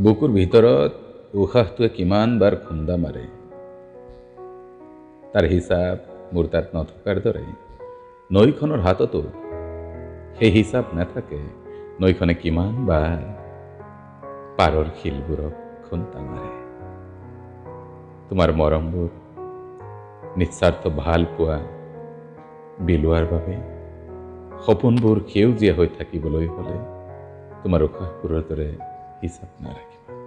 বুকুৰ ভিতৰত উশাহটোৱে কিমানবাৰ খুন্দা মাৰে, তাৰ হিচাপ মোৰ তাত নথকাৰ দৰে নৈখনৰ হাততো সেই হিচাপ নাথাকে। নৈখনে কিমানবাৰ পাৰৰ শিলবোৰক খুন্দা মাৰে। তোমাৰ মৰমবোৰ নিস্বাৰ্থ ভাল পোৱা বিলোৱাৰ বাবে সপোনবোৰ সেউজীয়া হৈ থাকিবলৈ হ'লে তোমাৰ উশাহবোৰৰ দৰে হিচাপ নাৰাখিবা।